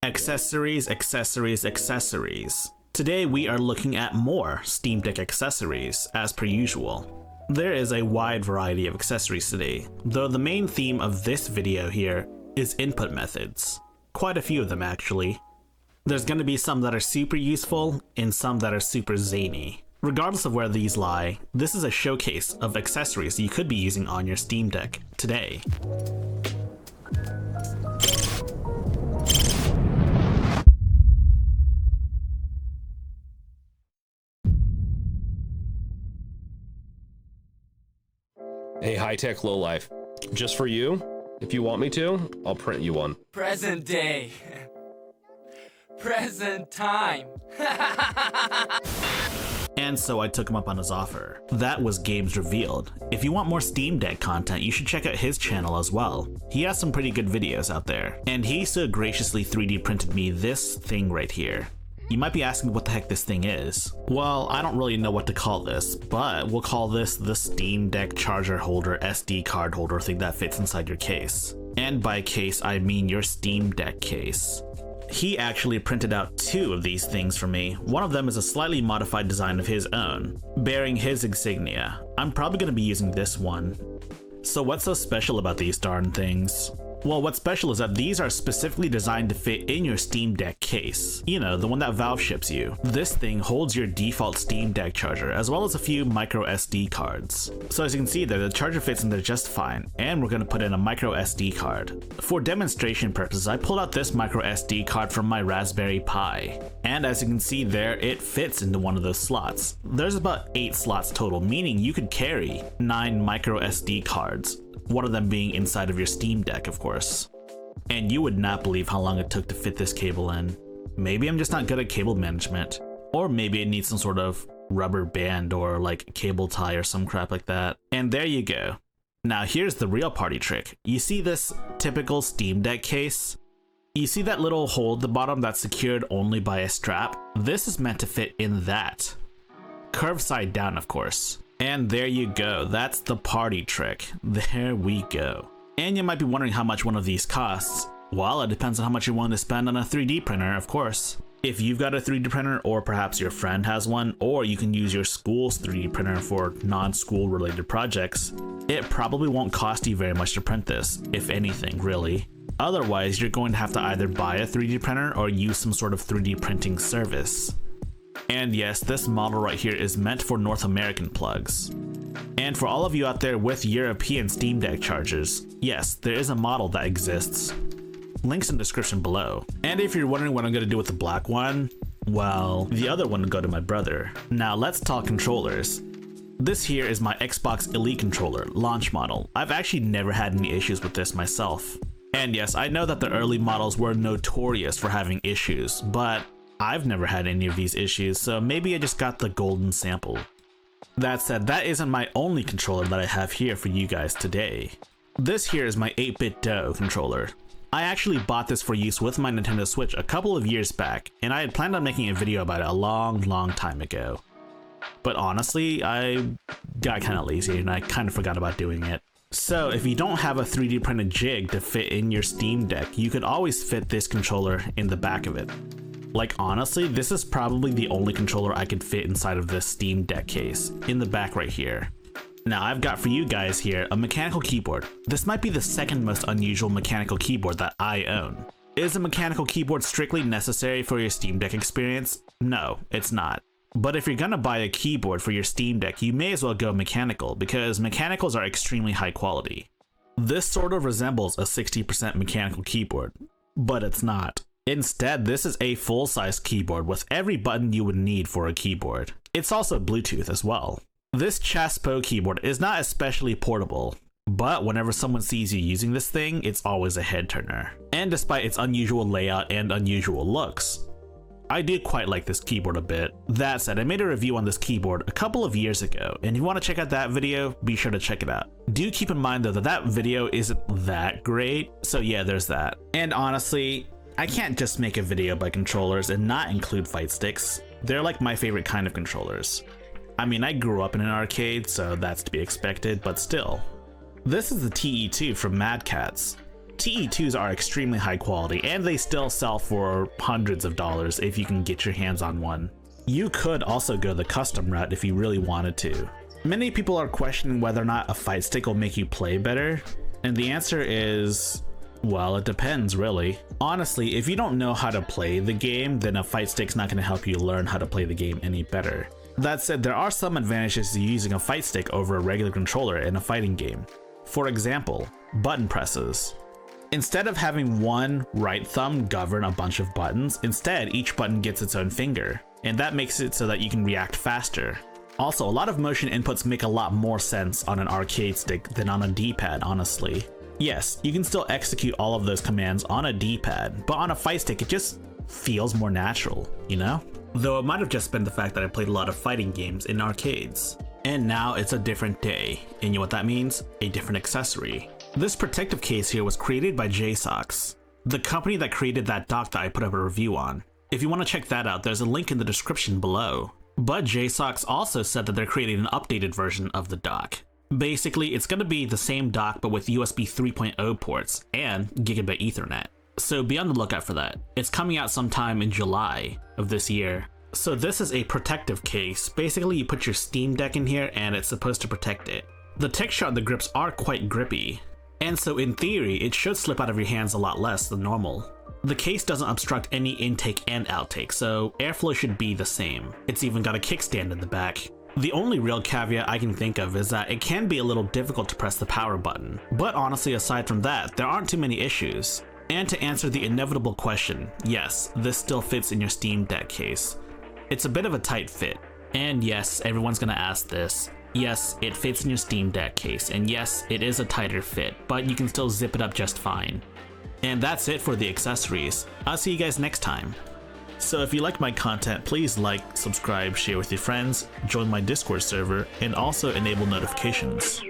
Accessories, accessories, accessories. Today we are looking at more Steam Deck accessories, as per usual. There is a wide variety of accessories today, though the main theme of this video here is input methods. Quite a few of them actually. There's going to be some that are super useful and some that are super zany. Regardless of where these lie, this is a showcase of accessories you could be using on your Steam Deck today. Hey, high-tech lowlife. Just for you, if you want me to, I'll print you one. Present day. Present time. And so I took him up on his offer. That was Games Revealed. If you want more Steam Deck content, you should check out his channel as well. He has some pretty good videos out there. And he so graciously 3D printed me this thing right here. You might be asking what the heck this thing is. Well, I don't really know what to call this, but we'll call this the Steam Deck charger holder SD card holder thing that fits inside your case. And by case, I mean your Steam Deck case. He actually printed out two of these things for me. One of them is a slightly modified design of his own, bearing his insignia. I'm probably going to be using this one. So what's so special about these darn things? Well, what's special is that these are specifically designed to fit in your Steam Deck case. You know, the one that Valve ships you. This thing holds your default Steam Deck charger, as well as a few micro SD cards. So as you can see there, the charger fits in there just fine, and we're going to put in a micro SD card. For demonstration purposes, I pulled out this micro SD card from my Raspberry Pi. And as you can see there, it fits into one of those slots. There's about 8 slots total, meaning you could carry 9 micro SD cards. One of them being inside of your Steam Deck, of course. And you would not believe how long it took to fit this cable in. Maybe I'm just not good at cable management. Or maybe it needs some sort of rubber band or like cable tie or some crap like that. And there you go. Now here's the real party trick. You see this typical Steam Deck case? You see that little hole at the bottom that's secured only by a strap? This is meant to fit in that. Curved side down, of course. And there you go, that's the party trick. There we go. And you might be wondering how much one of these costs. Well, it depends on how much you're willing to spend on a 3D printer, of course. If you've got a 3D printer, or perhaps your friend has one, or you can use your school's 3D printer for non-school related projects, it probably won't cost you very much to print this, if anything, really. Otherwise, you're going to have to either buy a 3D printer or use some sort of 3D printing service. And yes, this model right here is meant for North American plugs. And for all of you out there with European Steam Deck chargers, yes, there is a model that exists. Links in the description below. And if you're wondering what I'm going to do with the black one, well, the other one will go to my brother. Now let's talk controllers. This here is my Xbox Elite controller, launch model. I've actually never had any issues with this myself. And yes, I know that the early models were notorious for having issues, but I've never had any of these issues, so maybe I just got the golden sample. That said, that isn't my only controller that I have here for you guys today. This here is my 8-bit DO controller. I actually bought this for use with my Nintendo Switch a couple of years back, and I had planned on making a video about it a long time ago. But honestly, I got kind of lazy and I kind of forgot about doing it. So if you don't have a 3D printed jig to fit in your Steam Deck, you could always fit this controller in the back of it. Like honestly, this is probably the only controller I could fit inside of this Steam Deck case, in the back right here. Now I've got for you guys here a mechanical keyboard. This might be the second most unusual mechanical keyboard that I own. Is a mechanical keyboard strictly necessary for your Steam Deck experience? No, it's not. But if you're gonna buy a keyboard for your Steam Deck, you may as well go mechanical, because mechanicals are extremely high quality. This sort of resembles a 60% mechanical keyboard, but it's not. Instead, this is a full-size keyboard with every button you would need for a keyboard. It's also Bluetooth as well. This Chassepot keyboard is not especially portable, but whenever someone sees you using this thing, it's always a head turner. And despite its unusual layout and unusual looks, I do quite like this keyboard a bit. That said, I made a review on this keyboard a couple of years ago, and if you want to check out that video, be sure to check it out. Do keep in mind though that that video isn't that great, so yeah, there's that. And honestly, I can't just make a video by controllers and not include fight sticks. They're like my favorite kind of controllers. I mean, I grew up in an arcade, so that's to be expected, but still. This is the TE2 from Mad Catz. TE2s are extremely high quality, and they still sell for hundreds of dollars if you can get your hands on one. You could also go the custom route if you really wanted to. Many people are questioning whether or not a fight stick will make you play better, and the answer is, well, it depends really. Honestly, if you don't know how to play the game, then a fight stick's not going to help you learn how to play the game any better. That said, there are some advantages to using a fight stick over a regular controller in a fighting game. For example, button presses. Instead of having one right thumb govern a bunch of buttons, instead each button gets its own finger, and that makes it so that you can react faster. Also, a lot of motion inputs make a lot more sense on an arcade stick than on a D-pad, honestly. Yes, you can still execute all of those commands on a D-pad, but on a fight stick it just feels more natural, you know? Though it might have just been the fact that I played a lot of fighting games in arcades. And now it's a different day, and you know what that means? A different accessory. This protective case here was created by JSOX, the company that created that dock that I put up a review on. If you want to check that out, there's a link in the description below. But JSOX also said that they're creating an updated version of the dock. Basically, it's going to be the same dock but with USB 3.0 ports and gigabit Ethernet. So be on the lookout for that. It's coming out sometime in July of this year. So this is a protective case. Basically, you put your Steam Deck in here and it's supposed to protect it. The texture on the grips are quite grippy, and so in theory, it should slip out of your hands a lot less than normal. The case doesn't obstruct any intake and outtake, so airflow should be the same. It's even got a kickstand in the back. The only real caveat I can think of is that it can be a little difficult to press the power button, but honestly, aside from that, there aren't too many issues. And to answer the inevitable question, yes, this still fits in your Steam Deck case. It's a bit of a tight fit, and yes, everyone's gonna ask this. Yes, it fits in your Steam Deck case, and yes, it is a tighter fit, but you can still zip it up just fine. And that's it for the accessories. I'll see you guys next time. So if you like my content, please like, subscribe, share with your friends, join my Discord server, and also enable notifications.